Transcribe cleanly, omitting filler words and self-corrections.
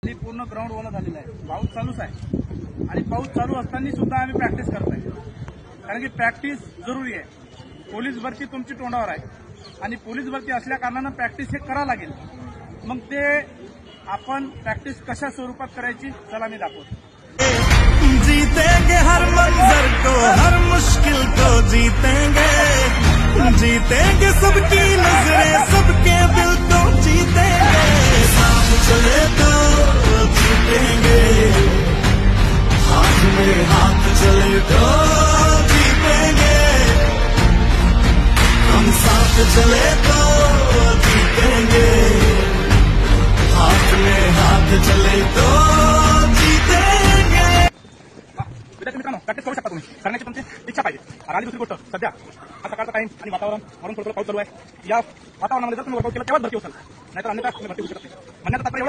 वरती पूर्ण ग्राउंड ओला झालेला आहे, पाऊस चालूच आहे आणि पाऊस चालू असताना सुद्धा आम्ही प्रॅक्टिस करतोय, कारण की प्रॅक्टिस जरुरी आहे। पोलीस भरती तुमची तोंडावर आहे आणि पोलीस भरती असल्या कारणानं प्रॅक्टिस हे करावं लागेल। मग ते आपण प्रॅक्टिस कशा स्वरूपात करायची चला मी दाखवतो। जीतेंगे हर मंजर को, हर मुश्किल को जीतेंगे, जीतेंगे सबकी नजरें, सबके दिल को जीतेंगे। साथ चले तो जीतेंगे, हाथ में हाथ चले तो जीतेंगे, हम साथ चले तो जीतेंगे, हाथ में हाथ चले तो जीतेंगे। विद्यार्थी मित्रांनो, प्रॅक्टिस करू शकता तुम्ही, करण्याची तुमची इच्छा पाहिजे। आणि दुसरी गोष्ट, सध्या हा सकाळचा टाइम आणि वातावरण वरून थोडं पाऊस चालू आहे, या वातावरणामध्ये जर तुम्ही वर्कआउट केलं तेव्हाच भरती होईल, नाहीतर अन्यथा तुम्ही भरती होऊ शकत नाही। म्हणण्याचा तात्पर्य